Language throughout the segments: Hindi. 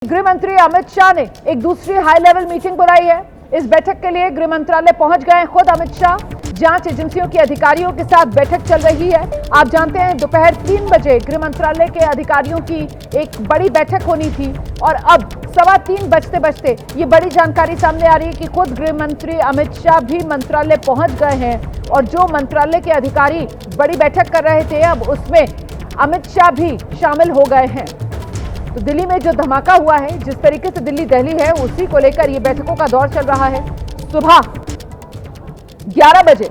गृह मंत्री अमित शाह ने एक दूसरी हाई लेवल मीटिंग बुलाई है। इस बैठक के लिए गृह मंत्रालय पहुंच गए खुद अमित शाह। जांच एजेंसियों के अधिकारियों के साथ बैठक चल रही है। आप जानते हैं दोपहर 3 बजे गृह मंत्रालय के अधिकारियों की एक बड़ी बैठक होनी थी और अब 3:15 बजते ये बड़ी जानकारी सामने आ रही है कि खुद गृह मंत्री अमित शाह भी मंत्रालय पहुंच गए हैं और जो मंत्रालय के अधिकारी बड़ी बैठक कर रहे थे अब उसमें अमित शाह भी शामिल हो गए हैं। तो दिल्ली में जो धमाका हुआ है, जिस तरीके से दिल्ली दहली है, उसी को लेकर ये बैठकों का दौर चल रहा है। सुबह 11 बजे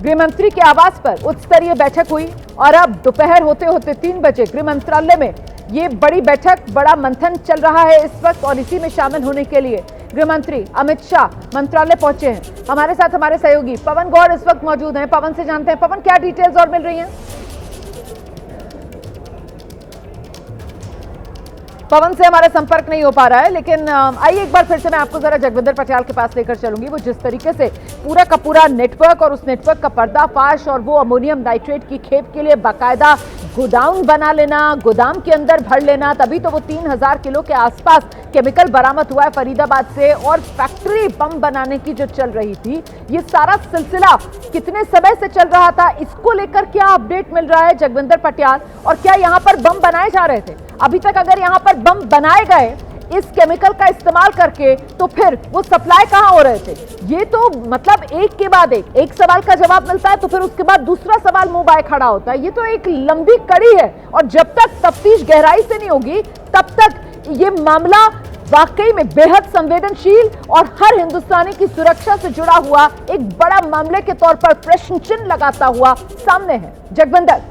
गृह मंत्री के आवास पर उच्च स्तरीय बैठक हुई और अब दोपहर होते होते 3 बजे गृह मंत्रालय में ये बड़ी बैठक, बड़ा मंथन चल रहा है इस वक्त और इसी में शामिल होने के लिए गृह मंत्री अमित शाह मंत्रालय पहुंचे हैं। हमारे साथ हमारे सहयोगी पवन गौड़ इस वक्त मौजूद हैं। पवन से जानते हैं, पवन क्या डिटेल्स और मिल रही हैं? पवन से हमारा संपर्क नहीं हो पा रहा है, लेकिन आइए एक बार फिर से मैं आपको जरा जगविंदर पटियाल के पास लेकर चलूंगी। वो जिस तरीके से पूरा का पूरा नेटवर्क और उस नेटवर्क का पर्दाफाश और वो अमोनियम नाइट्रेट की खेप के लिए बाकायदा गोडाउन बना लेना, गोदाम के अंदर भर लेना, तभी तो वो 3000 किलो के आसपास केमिकल बरामद हुआ है फरीदाबाद से और फैक्ट्री बम बनाने की जो चल रही थी, ये सारा सिलसिला कितने समय से चल रहा था, इसको लेकर क्या अपडेट मिल रहा है जगविंदर पटियाल? और क्या यहाँ पर बम बनाए जा रहे थे? अभी तक अगर यहाँ पर बम बनाए गए इस केमिकल का इस्तेमाल करके तो फिर वो सप्लाई कहां हो रहे थे? ये तो मतलब एक के बाद एक सवाल का जवाब मिलता है तो फिर उसके बाद दूसरा सवाल मुंह बाय खड़ा होता है। ये तो एक लंबी कड़ी है और जब तक तफ्तीश गहराई से नहीं होगी तब तक ये मामला वाकई में बेहद संवेदनशील और हर हिंदुस्तानी की सुरक्षा से जुड़ा हुआ एक बड़ा मामले के तौर पर प्रश्न चिन्ह लगाता हुआ सामने है। जगविंदर,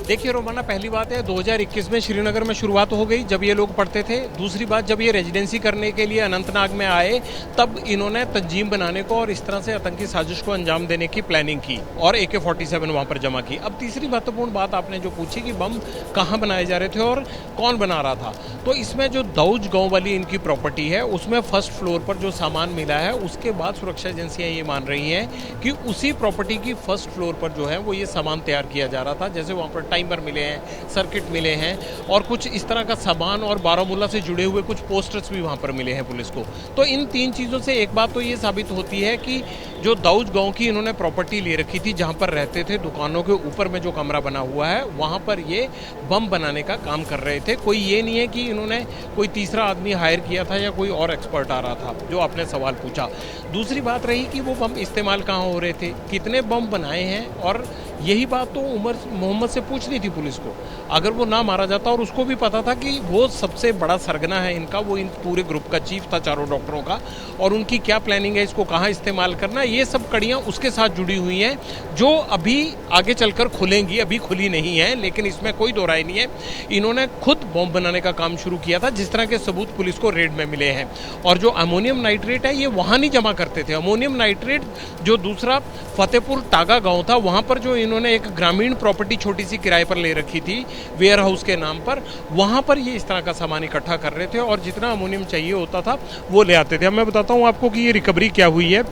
देखिए रोमाना, पहली बात है 2021 में श्रीनगर में शुरुआत हो गई जब ये लोग पढ़ते थे। दूसरी बात, जब ये रेजिडेंसी करने के लिए अनंतनाग में आए तब इन्होंने तंजीम बनाने को और इस तरह से आतंकी साजिश को अंजाम देने की प्लानिंग की और AK-47 वहां पर जमा की। अब तीसरी महत्वपूर्ण बात आपने जो पूछी कि बम कहाँ बनाए जा रहे थे और कौन बना रहा था, तो इसमें जो दौज गाँव वाली इनकी प्रॉपर्टी है उसमें फर्स्ट फ्लोर पर जो सामान मिला है उसके बाद सुरक्षा एजेंसियाँ ये मान रही हैं कि उसी प्रॉपर्टी की फर्स्ट फ्लोर पर जो है वो ये सामान तैयार किया जा रहा था। जैसे वहाँ पर टाइमर मिले हैं, सर्किट मिले हैं और कुछ इस तरह का सामान और बारामूला से जुड़े हुए कुछ पोस्टर्स भी वहां पर मिले हैं पुलिस को। तो इन 3 चीज़ों से एक बात तो ये साबित होती है कि जो दाऊद गांव की इन्होंने प्रॉपर्टी ले रखी थी, जहां पर रहते थे, दुकानों के ऊपर में जो कमरा बना हुआ है वहां पर ये बम बनाने का काम कर रहे थे। कोई ये नहीं है कि इन्होंने कोई तीसरा आदमी हायर किया था या कोई और एक्सपर्ट आ रहा था, जो आपने सवाल पूछा। दूसरी बात रही कि वो बम इस्तेमाल कहाँ हो रहे थे, कितने बम बनाए हैं, और यही बात तो उमर मोहम्मद से पूछनी थी पुलिस को। अगर वो ना मारा जाता और उसको भी पता था कि वो सबसे बड़ा सरगना है इनका, वो इन पूरे ग्रुप का चीफ था, चारों डॉक्टरों का, और उनकी क्या प्लानिंग है, इसको कहाँ इस्तेमाल करना, ये सब कड़ियाँ उसके साथ जुड़ी हुई हैं जो अभी आगे चलकर खुलेंगी। अभी खुली नहीं है, लेकिन इसमें कोई दो राय नहीं है। इन्होंने खुद बम बनाने का काम शुरू किया था, जिस तरह के सबूत पुलिस को रेड में मिले हैं। और जो अमोनियम नाइट्रेट है ये वहाँ नहीं जमा करते थे। अमोनियम नाइट्रेट जो दूसरा फतेहपुर टागा गाँव था वहाँ पर जो इन्होंने एक ग्रामीण प्रॉपर्टी छोटी सी किराए पर ले रखी थी वेयर हाउस के नाम पर, वहाँ पर ये इस तरह का सामान इकट्ठा कर रहे थे और जितना अमोनियम चाहिए होता था वो ले आते थे। अब मैं बताता हूँ आपको कि ये रिकवरी क्या हुई है।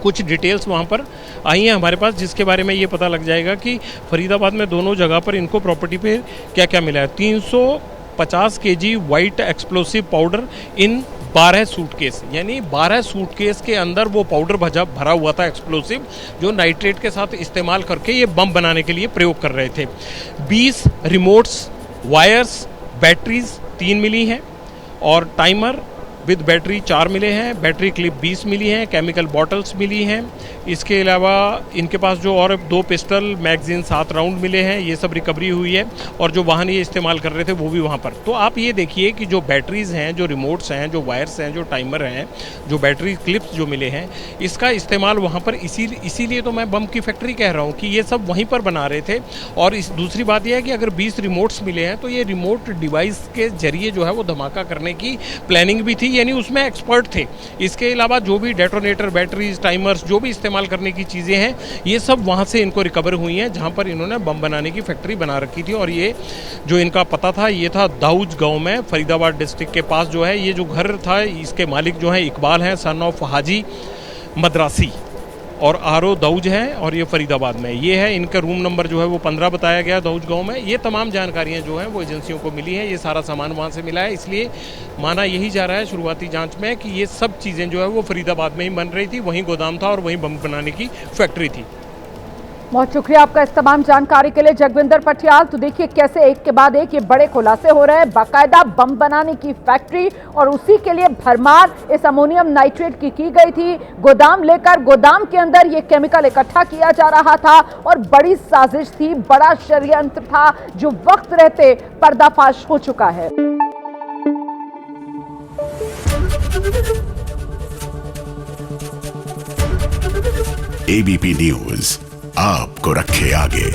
कुछ डिटेल्स वहाँ पर आई हैं हमारे पास, जिसके बारे में ये पता लग जाएगा कि फरीदाबाद में दोनों जगह पर इनको प्रॉपर्टी पे क्या क्या मिला है। 350 kg वाइट एक्सप्लोसिव पाउडर इन 12 सूटकेस, यानी 12 सूटकेस के अंदर वो पाउडर भरा हुआ था एक्सप्लोसिव, जो नाइट्रेट के साथ इस्तेमाल करके ये बम बनाने के लिए प्रयोग कर रहे थे। 20 रिमोट्स, वायर्स, बैटरीज 3 मिली हैं और टाइमर विद बैटरी 4 मिले हैं। बैटरी क्लिप 20 मिली हैं। केमिकल बॉटल्स मिली हैं। इसके अलावा इनके पास जो और 2 पिस्टल मैगजीन 7 राउंड मिले हैं, ये सब रिकवरी हुई है। और जो वाहन ये इस्तेमाल कर रहे थे वो भी वहाँ पर। तो आप ये देखिए कि जो बैटरीज हैं, जो रिमोट्स हैं, जो वायर्स हैं, जो टाइमर हैं, जो बैटरी क्लिप्स जो मिले हैं, इसका इस्तेमाल वहाँ पर इसीलिए तो मैं बम की फैक्ट्री कह रहा हूँ कि ये सब वहीं पर बना रहे थे। और इस दूसरी बात यह है कि अगर 20 रिमोट्स मिले हैं तो ये रिमोट डिवाइस के जरिए जो है वो धमाका करने की प्लानिंग भी थी, यानी उसमें एक्सपर्ट थे। इसके अलावा जो भी डेटोनेटर, बैटरीज, टाइमर्स, जो भी इस्तेमाल करने की चीज़ें हैं, ये सब वहाँ से इनको रिकवर हुई हैं, जहाँ पर इन्होंने बम बनाने की फैक्ट्री बना रखी थी। और ये जो इनका पता था ये था दाऊद गांव में, फरीदाबाद डिस्ट्रिक्ट के पास जो है ये जो घर था, इसके मालिक जो है इकबाल हैं, सन ऑफ हाजी मद्रासी। और आरओ दौज है और ये फरीदाबाद में ये है। इनका रूम नंबर जो है वो 15 बताया गया दौज गांव में। ये तमाम जानकारियां जो हैं वो एजेंसियों को मिली हैं। ये सारा सामान वहाँ से मिला है, इसलिए माना यही जा रहा है शुरुआती जांच में कि ये सब चीज़ें जो है वो फरीदाबाद में ही बन रही थी, वहीं गोदाम था और वहीं बम बनाने की फैक्ट्री थी। बहुत शुक्रिया आपका इस तमाम जानकारी के लिए जगविंदर पटियाल। तो देखिए कैसे एक के बाद एक ये बड़े खुलासे हो रहे हैं। बाकायदा बम बनाने की फैक्ट्री और उसी के लिए भरमार इस अमोनियम नाइट्रेट की गई थी। गोदाम लेकर गोदाम के अंदर ये केमिकल इकट्ठा किया जा रहा था और बड़ी साजिश थी, बड़ा षड्यंत्र था जो वक्त रहते पर्दाफाश हो चुका है। एबीपी न्यूज आपको रखे आगे।